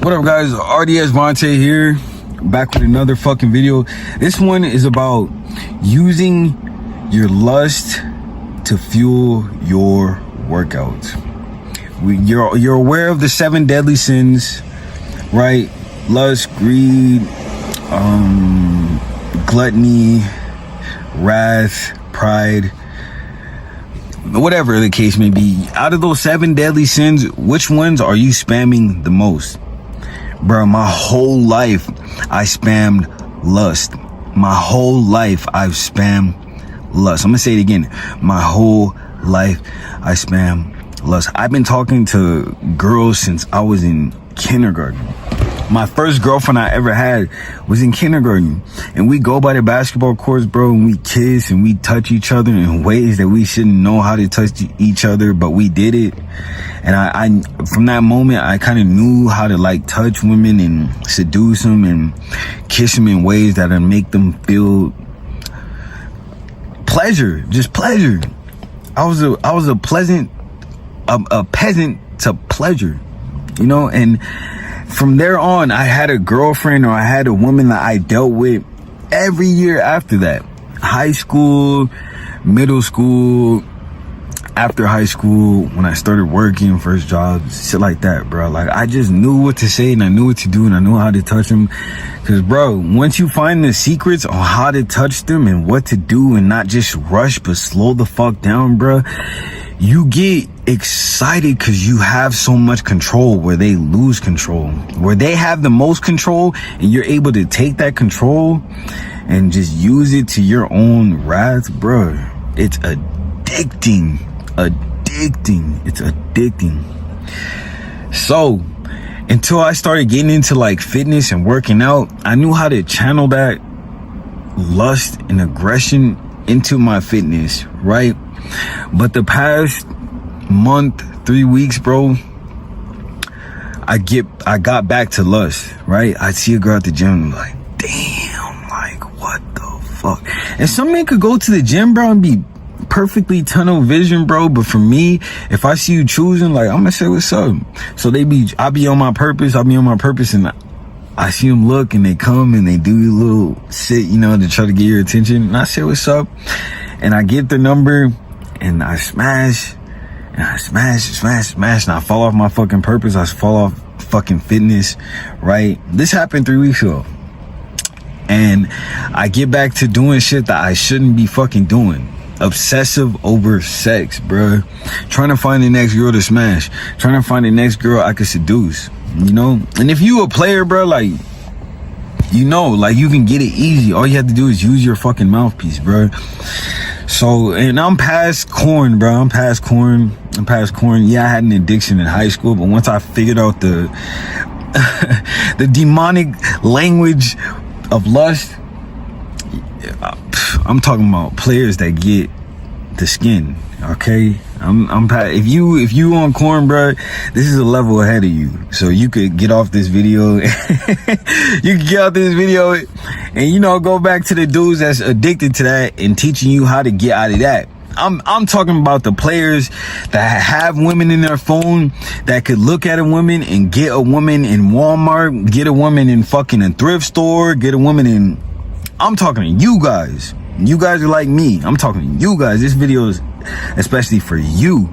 What up, guys? RDS Vontae here, back with another fucking video. This one is about using your lust to fuel your workouts. You're aware of the 7 deadly sins, right? Lust, greed, gluttony, wrath, pride, whatever the case may be. Out of those 7 deadly sins, which ones are you spamming the most? Bro, my whole life I spammed lust. My whole life I've spammed lust. I'm gonna say it again. My whole life I spam lust. I've been talking to girls since I was in kindergarten. My first girlfriend I ever had was in kindergarten, and we go by the basketball courts, bro, and we kiss and we touch each other in ways that we shouldn't know how to touch each other, but we did it. And I from that moment, I kind of knew how to like touch women and seduce them and kiss them in ways that would make them feel pleasure, just pleasure. I was a peasant to pleasure, you know. And from there on, I had a girlfriend, or I had a woman that I dealt with every year after that. High school, middle school, after high school, when I started working, first jobs, shit like that, bro. Like, I just knew what to say, and I knew what to do, and I knew how to touch them. Cause, bro, once you find the secrets on how to touch them and what to do, and not just rush, but slow the fuck down, bro, you get excited because you have so much control where they lose control. Where they have the most control, and you're able to take that control and just use it to your own wrath, bro. It's addicting. It's addicting. So until I started getting into like fitness and working out, I knew how to channel that lust and aggression into my fitness, right? But the past month, 3 weeks, bro, I got back to lust, right? I see a girl at the gym, like, damn, like, what the fuck? And some men could go to the gym, bro, and be perfectly tunnel vision, bro, but for me, if I see you choosing, like, I'm gonna say what's up. So I'll be on my purpose, and I see them look, and they come and they do a little shit, you know, to try to get your attention, and I say what's up, and I get their number, and I smash, and I smash, and I fall off my fucking purpose. I fall off fucking fitness, right? This happened 3 weeks ago, and I get back to doing shit that I shouldn't be fucking doing. Obsessive over sex, bruh. Trying to find the next girl to smash. Trying to find the next girl I could seduce, you know? And if you a player, bruh, like, you know, like, you can get it easy. All you have to do is use your fucking mouthpiece, bruh. So, and I'm past corn, bro. I'm past corn. Yeah, I had an addiction in high school, but once I figured out the the demonic language of lust, I'm talking about players that get the skin, okay? If you on corn, bro, this is a level ahead of you. So you could get off this video. You can get off this video and, you know, go back to the dudes that's addicted to that and teaching you how to get out of that. I'm talking about the players that have women in their phone, that could look at a woman and get a woman in Walmart, get a woman in fucking a thrift store, get a woman in... I'm talking to you guys. You guys are like me. I'm talking to you guys. This video is especially for you,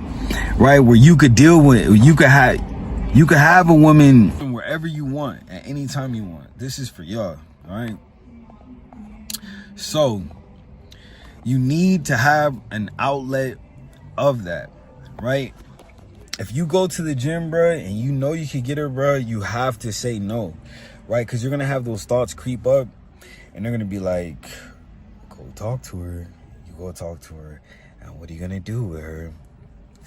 right? Where you could deal with, you could have a woman wherever you want, at any time you want. This is for y'all, all right? So you need to have an outlet of that, right? If you go to the gym, bro, and you know you can get her, bro, you have to say no, right? Because you're gonna have those thoughts creep up, and they're gonna be like, go talk to her. You go talk to her, and what are you gonna do with her?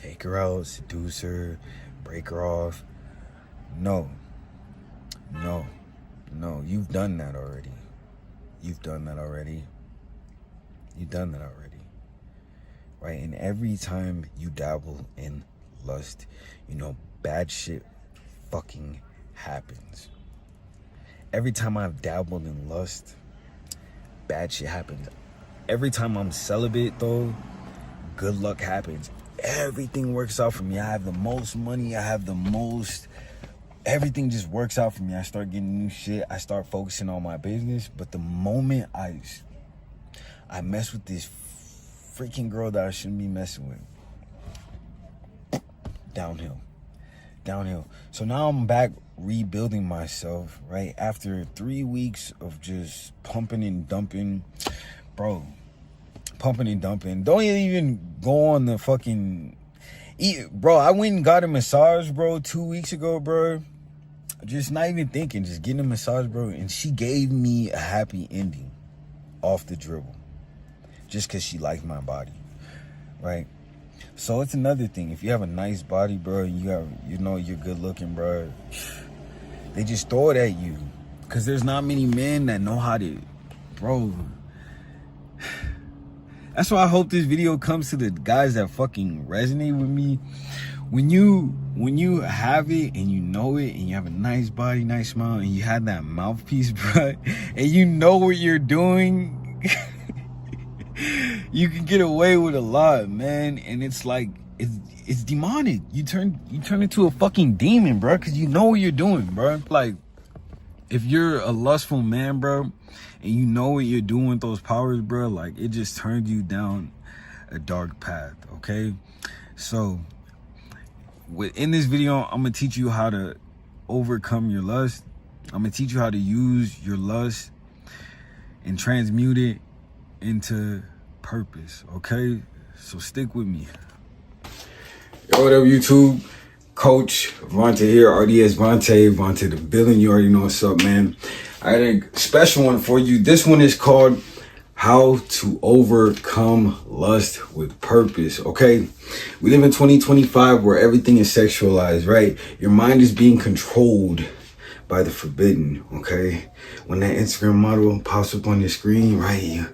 Take her out, seduce her, break her off? No, you've done that already. Right? And every time you dabble in lust, you know, bad shit fucking happens. Every time I've dabbled in lust, bad shit happens. Every time I'm celibate, though, good luck happens. Everything works out for me. I have the most money. I have the most everything just works out for me. I start getting new shit. I start focusing on my business. But the moment I mess with this freaking girl that I shouldn't be messing with, downhill. So now I'm back rebuilding myself, right? After 3 weeks of just pumping and dumping, bro. Pumping and dumping. Don't even go on the fucking... Bro, I went and got a massage, bro, 2 weeks ago, bro. Just not even thinking, just getting a massage, bro. And she gave me a happy ending off the dribble. Just because she liked my body, right? So it's another thing. If you have a nice body, bro, and you're good looking, bro, they just throw it at you. Because there's not many men that know how to, bro. That's why I hope this video comes to the guys that fucking resonate with me. When you have it and you know it and you have a nice body, nice smile, and you have that mouthpiece, bro, and you know what you're doing, you can get away with a lot, man. And it's like, it's demonic. You turn into a fucking demon, bro, because you know what you're doing, bro. Like, if you're a lustful man, bro, and you know what you're doing with those powers, bro, like, it just turns you down a dark path, okay? So, in this video, I'm gonna teach you how to overcome your lust. I'm gonna teach you how to use your lust and transmute it into purpose, okay? So stick with me. Yo, what up, YouTube? Coach Vontae here, RDS Vontae the building. You already know what's up, man. I got a special one for you. This one is called How to Overcome Lust with Purpose, okay? We live in 2025 where everything is sexualized, right? Your mind is being controlled by the forbidden, okay? When that Instagram model pops up on your screen, right?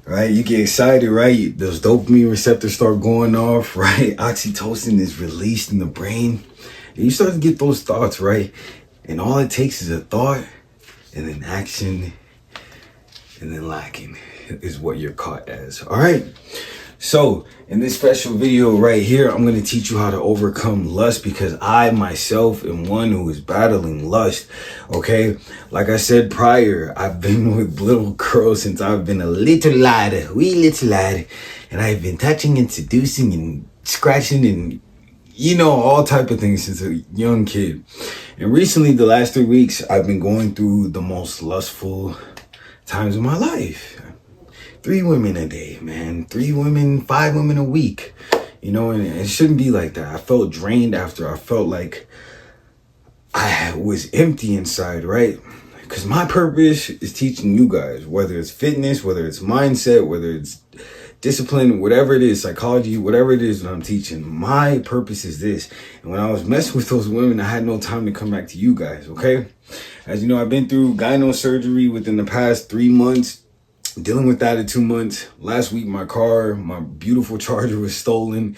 You get excited, right? Those dopamine receptors start going off, right? Oxytocin is released in the brain. And you start to get those thoughts, right? And all it takes is a thought and then action and then lacking is what you're caught as, all right? So in this special video right here, I'm going to teach you how to overcome lust because I myself am one who is battling lust, okay? Like I said prior, I've been with little girls since I've been a little lad, wee little lad, and I've been touching and seducing and scratching and, you know, all type of things since a young kid. And recently, the last 3 weeks, I've been going through the most lustful times of my life. 3 women a day, man. 3 women, 5 women a week. You know, and it shouldn't be like that. I felt drained after. I felt like I was empty inside, right? Because my purpose is teaching you guys, whether it's fitness, whether it's mindset, whether it's discipline, whatever it is, psychology, whatever it is that I'm teaching. My purpose is this. And when I was messing with those women, I had no time to come back to you guys, okay? As you know, I've been through gyno surgery within the past 3 months. Dealing with that in 2 months. Last week, my beautiful Charger was stolen.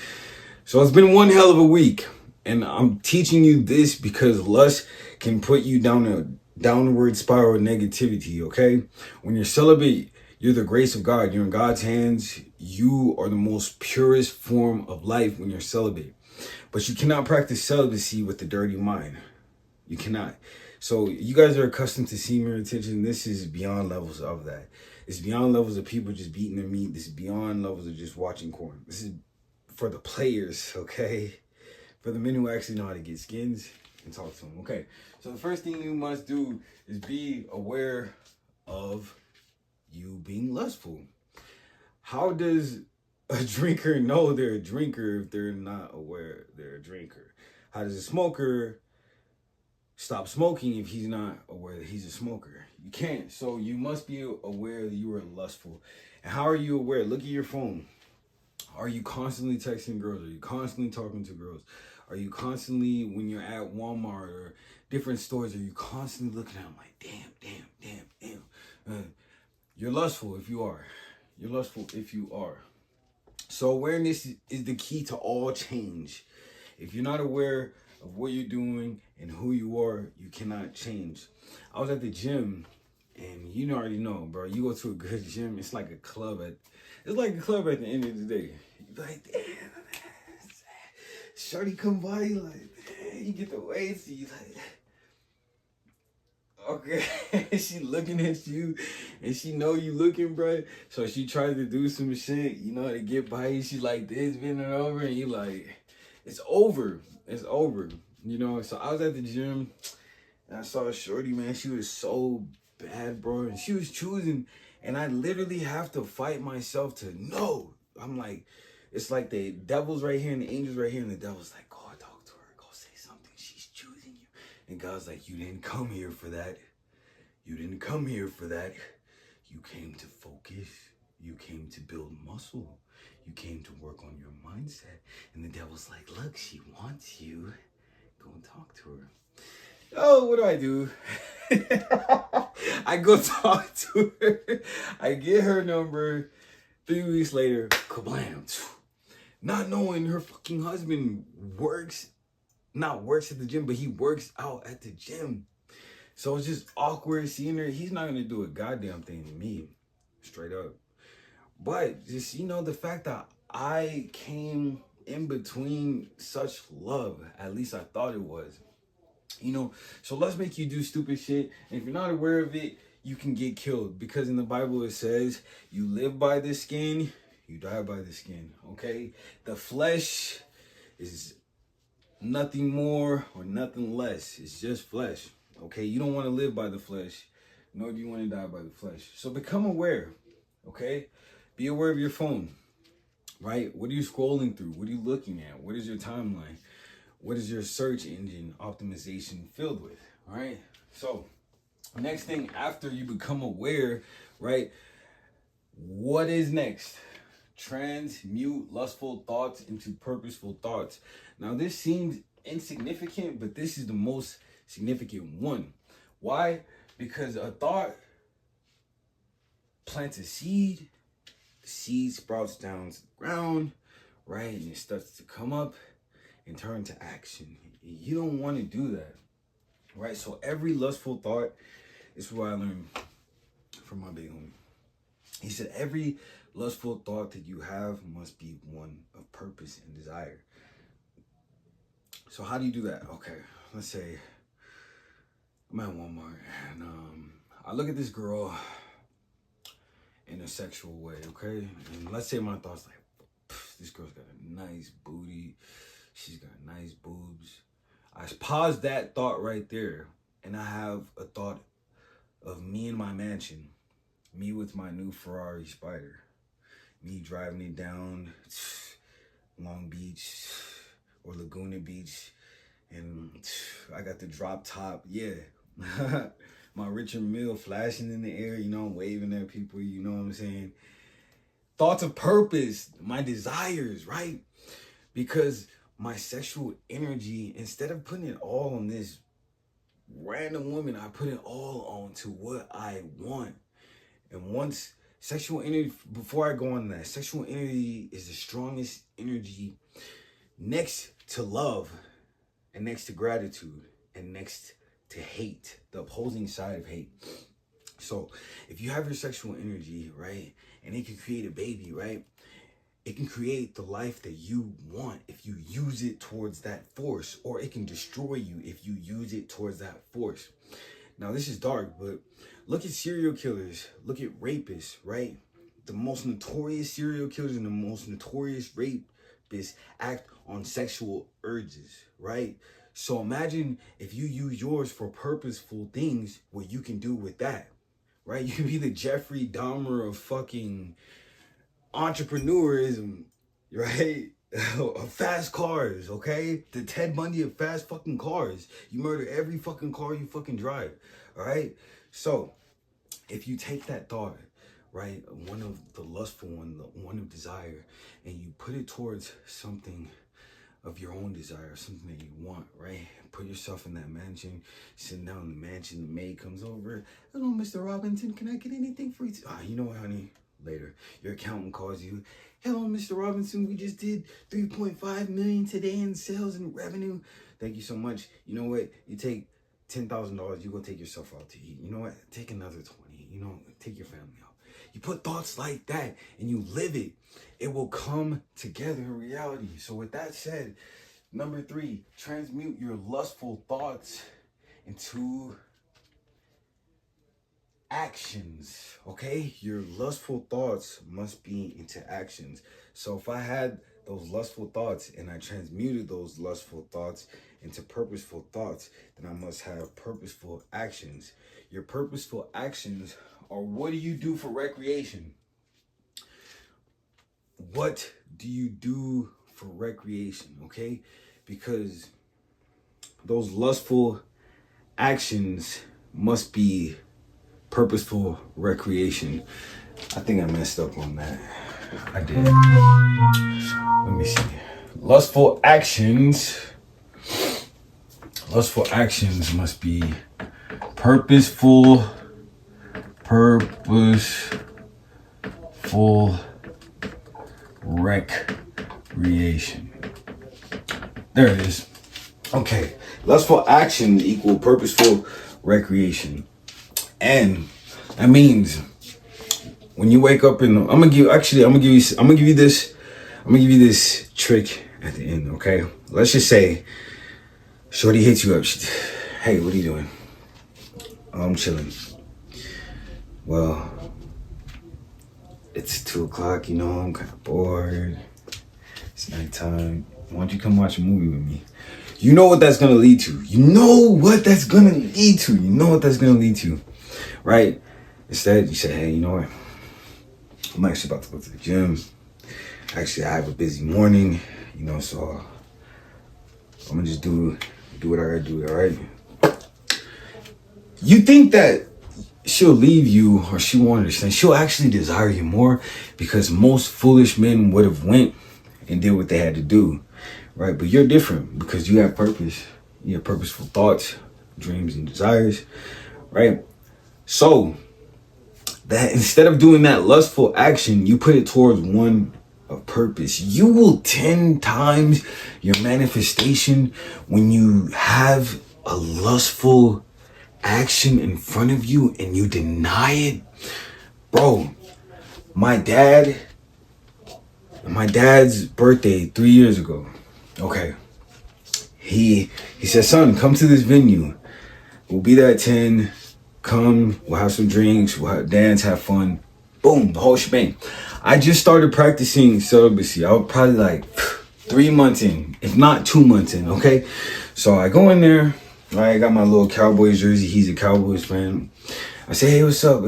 So it's been one hell of a week. And I'm teaching you this because lust can put you down a downward spiral of negativity, okay? When you're celibate, you're the grace of God. You're in God's hands. You are the most purest form of life when you're celibate. But you cannot practice celibacy with a dirty mind. You cannot. So you guys are accustomed to semen retention. This is beyond levels of that. It's beyond levels of people just beating their meat. This is beyond levels of just watching porn. This is for the players, okay? For the men who actually know how to get skins and talk to them, okay? So the first thing you must do is be aware of you being lustful. How does a drinker know they're a drinker if they're not aware they're a drinker? How does a smoker stop smoking if he's not aware that he's a smoker? You can't. So you must be aware that you are lustful. And how are you aware? Look at your phone. Are you constantly texting girls? Are you constantly talking to girls? Are you constantly, when you're at Walmart or different stores, are you constantly looking at them like, damn. You're lustful if you are. You're lustful if you are. So awareness is the key to all change. If you're not aware of what you're doing and who you are, you cannot change. I was at the gym, and you already know, bro. You go to a good gym, it's like a club at the end of the day. You be like, damn, shorty come by, you like, you get the weights, you like, okay. She looking at you, and she know you looking, bro. So she tried to do some shit, you know, to get by you. She like this, bending over, and you like, it's over. It's over. You know, so I was at the gym, and I saw a shorty, man. She was so bad, bro. And she was choosing, and I literally have to fight myself to no. I'm like, it's like the devil's right here and the angel's right here, and the devil's like, go talk to her, go say something. She's choosing you. And God's like, you didn't come here for that. You didn't come here for that. You came to focus. You came to build muscle. You came to work on your mindset. And the devil's like, look, she wants you. Go and talk to her. Oh, what do? I go talk to her. I get her number. 3 weeks later, kablam. Not knowing her fucking husband not works at the gym, but he works out at the gym. So it's just awkward seeing her. He's not gonna do a goddamn thing to me, straight up. But just, you know, the fact that I came in between such love, at least I thought it was. You know, so let's make you do stupid shit. And if you're not aware of it, you can get killed. Because in the Bible it says, you live by the skin, you die by the skin, okay? The flesh is nothing more or nothing less. It's just flesh, okay? You don't want to live by the flesh, nor do you want to die by the flesh. So become aware, okay? Be aware of your phone, right? What are you scrolling through? What are you looking at? What is your timeline? What is your search engine optimization filled with, all right? So next thing after you become aware, right? What is next? Transmute lustful thoughts into purposeful thoughts. Now this seems insignificant, but this is the most significant one. Why? Because a thought plants a seed, the seed sprouts down to the ground, right? And it starts to come up and turn to action. You don't want to do that, right? So every lustful thought, is what I learned from my big homie. He said every lustful thought that you have must be one of purpose and desire. So how do you do that? Okay, let's say I'm at Walmart and I look at this girl in a sexual way, okay? And let's say my thoughts like, this girl's got a nice booty, she's got nice boobs. I pause that thought right there, and I have a thought of me in my mansion, me with my new Ferrari Spider, me driving it down Long Beach or Laguna Beach, and I got the drop top, yeah. My Richard Mille flashing in the air, you know, I'm waving at people, you know what I'm saying? Thoughts of purpose, my desires, right? Because my sexual energy, instead of putting it all on this random woman, I put it all on to what I want. And once sexual energy, before I go on that, sexual energy is the strongest energy next to love and next to gratitude and next to hate, the opposing side of hate. So if you have your sexual energy, right, and it can create a baby, right, it can create the life that you want if you use it towards that force, or it can destroy you if you use it towards that force. Now, this is dark, but look at serial killers, look at rapists, right? The most notorious serial killers and the most notorious rapists act on sexual urges, right? So imagine if you use yours for purposeful things, what you can do with that, right? You can be the Jeffrey Dahmer of fucking entrepreneurism, right? Of fast cars, okay? The Ted Bundy of fast fucking cars. You murder every fucking car you fucking drive, all right? So if you take that thought, right, one of the lustful one, the one of desire, and you put it towards something of your own desire, something that you want, right? Put yourself in that mansion, sitting down in the mansion, the maid comes over. Hello, Mr. Robinson, can I get anything for you? You know what, honey? Later, your accountant calls you. Hello, Mr. Robinson, we just did 3.5 million today in sales and revenue. Thank you so much. You know what? You take $10,000, you go take yourself out to eat. You know what? Take another 20. You know, take your family out. You put thoughts like that and you live it, it will come together in reality. So with that said, Number 3, transmute your lustful thoughts into actions. Okay, your lustful thoughts must be into actions. So if I had those lustful thoughts and I transmuted those lustful thoughts into purposeful thoughts, then I must have purposeful actions. Your purposeful actions are, what do you do for recreation? What do you do for recreation? Okay, because those lustful actions must be purposeful recreation. I think I messed up on that. I did. Let me see. Lustful actions must be purposeful recreation. There it is. Okay. Lustful actions equal purposeful recreation. And that means when you wake up I'm gonna give you this trick at the end, okay? Let's just say shorty hits you up. Hey, what are you doing? Oh, I'm chilling. Well, it's 2:00, I'm kind of bored. It's nighttime. Why don't you come watch a movie with me? You know what that's gonna lead to. Right? Instead, you say, hey, you know what? I'm actually about to go to the gym. Actually, I have a busy morning, so I'm gonna just do what I gotta do, all right? You think that she'll leave you or she won't understand. She'll actually desire you more because most foolish men would have went and did what they had to do, right? But you're different because you have purpose. You have purposeful thoughts, dreams, and desires, right? So that instead of doing that lustful action, you put it towards one of purpose. You will 10 times your manifestation when you have a lustful action in front of you and you deny it. Bro, my dad's birthday 3 years ago. Okay. He said, son, come to this venue. We'll be there at 10. Come, we'll have some drinks, we'll dance, have fun. Boom, the whole shebang. I just started practicing celibacy. I was probably like 3 months in, if not 2 months in, okay? So I go in there, right? I got my little Cowboys jersey. He's a Cowboys fan. I say, hey, what's up?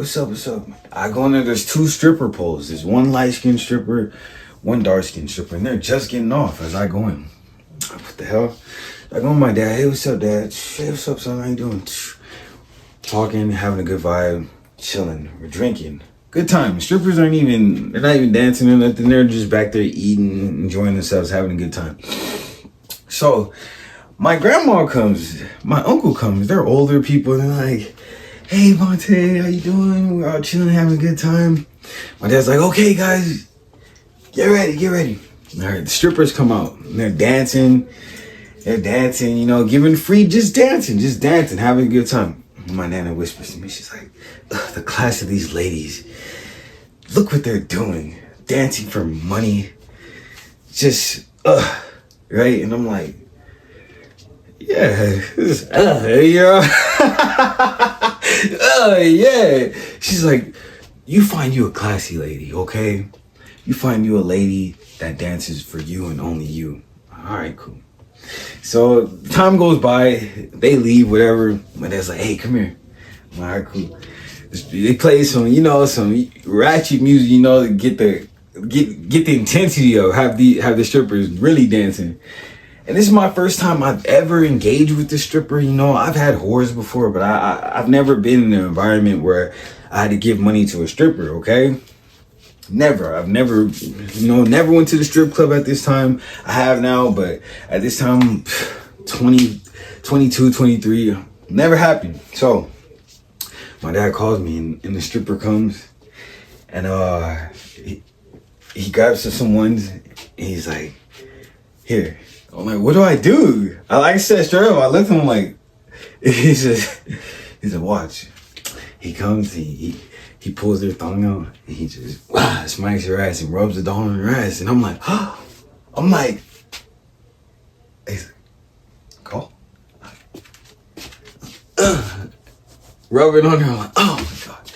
I go in there, there's 2 stripper poles. There's one light-skinned stripper, one dark-skinned stripper, and they're just getting off as I go in. What the hell? I go to my dad, hey, what's up, dad? Hey, what's up, son? How you doing? Talking, having a good vibe, chilling, we're drinking. Good time. Strippers they're not even dancing or nothing. They're just back there eating, enjoying themselves, having a good time. So my grandma comes, my uncle comes, they're older people, and they're like, hey, Vontae, how you doing? We're all chilling, having a good time. My dad's like, okay, guys, get ready. All right, the strippers come out, and they're dancing, giving free, just dancing, having a good time. My nana whispers to me, she's like, the class of these ladies, look what they're doing, dancing for money, just, right? And I'm like, yeah, yeah. She's like, you find you a classy lady, okay? You find you a lady that dances for you and only you. All right, cool. So time goes by, they leave, whatever. My dad's like, hey, come here. I'm like, all right, cool. They play some ratchet music, to get the intensity of have the strippers really dancing. And this is my first time I've ever engaged with the stripper. I've had whores before, but I've never been in an environment where I had to give money to a stripper, okay? Never. I've never went to the strip club at this time. I have now, but at this time, 22, 23, never happened. So my dad calls me and the stripper comes and he grabs some ones and he's like, here. I'm like, what do I do? I said straight up, I looked at him like, he said, watch. He comes, he pulls their thong out and he just smacks her ass and rubs the dong on her ass. And I'm like, Go. Rub it on her. Like, oh my God.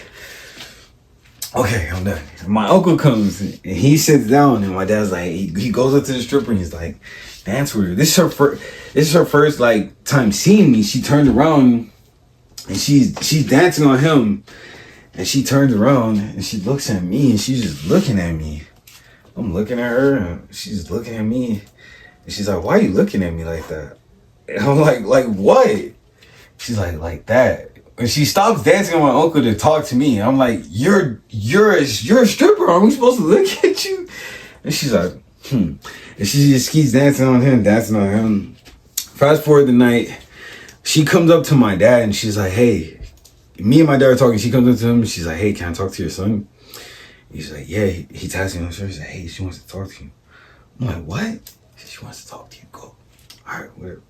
Okay, I'm done. My uncle comes and he sits down, and my dad's like, he goes up to the stripper and he's like, dance with her. This is her first like time seeing me. She turned around and she's dancing on him, and she turns around and she looks at me, and she's just looking at me. I'm looking at her and she's looking at me, and she's like, why are you looking at me like that? And I'm like what? She's like that. And she stops dancing with my uncle to talk to me. I'm like, you're a stripper. Are we supposed to look at you? And she's like, And she just keeps dancing on him. Fast forward the night, she comes up to my dad and she's like, hey, me and my dad are talking. She comes up to him and she's like, hey, can I talk to your son? He's like, yeah. He's asking her. She's like, hey, she wants to talk to you. I'm like, what? She wants to talk to you. Go. All right, whatever.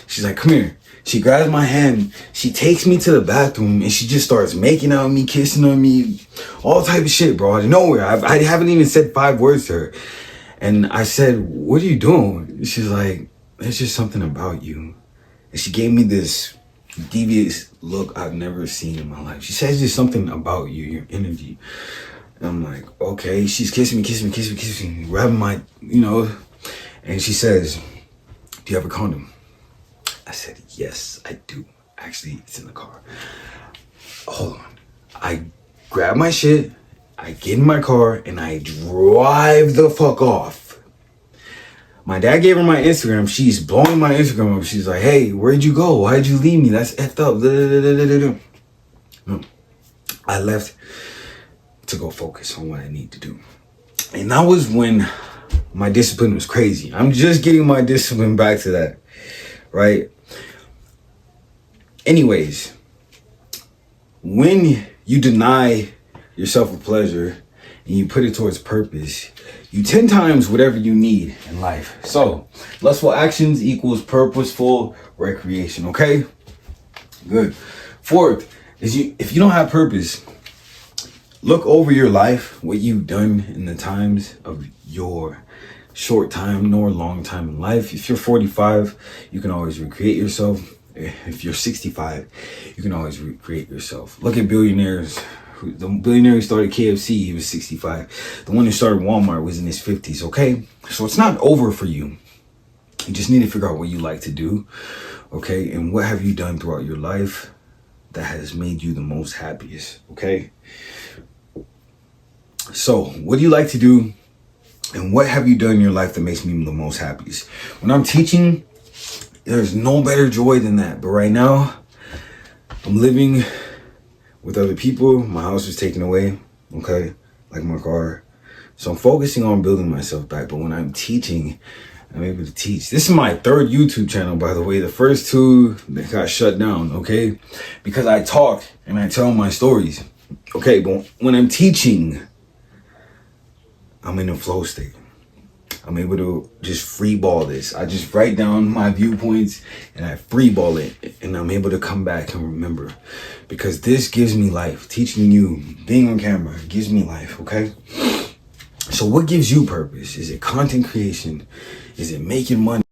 She's like, come here. She grabs my hand. She takes me to the bathroom and she just starts making out with me, kissing on me, all type of shit, bro. Out of nowhere. I haven't even said 5 words to her. And I said, what are you doing? She's like, there's just something about you. And she gave me this devious look I've never seen in my life. She says there's something about you, your energy. And I'm like, okay. She's kissing me, grabbing my, and she says, do you have a condom? I said, yes, I do. Actually, it's in the car. Hold on. I grab my shit, I get in my car, and I drive the fuck off. My dad gave her my Instagram. She's blowing my Instagram up. She's like, hey, where'd you go? Why'd you leave me? That's effed up. No. I left to go focus on what I need to do. And that was when my discipline was crazy. I'm just getting my discipline back to that, right? Anyways, when you deny yourself a pleasure and you put it towards purpose, you 10 times whatever you need in life. So, lustful actions equals purposeful recreation, okay? Good. Fourth, if you don't have purpose, look over your life, what you've done in the times of your short time nor long time in life. If you're 45, you can always recreate yourself. If you're 65, you can always recreate yourself. Look at billionaires. The billionaire who started KFC, he was 65. The one who started Walmart was in his 50s, okay? So it's not over for you. You just need to figure out what you like to do, okay? And what have you done throughout your life that has made you the most happiest, okay? So what do you like to do? And what have you done in your life that makes me the most happiest? When I'm teaching, there's no better joy than that. But right now, I'm living with other people. My house was taken away, okay? Like my car. So I'm focusing on building myself back. But when I'm teaching, I'm able to teach. This is my 3rd YouTube channel, by the way. The first 2 that got shut down, okay? Because I talk and I tell my stories. Okay, but when I'm teaching, I'm in a flow state. I'm able to just free ball this. I just write down my viewpoints and I free ball it. And I'm able to come back and remember. Because this gives me life. Teaching you, being on camera, gives me life, okay? So what gives you purpose? Is it content creation? Is it making money?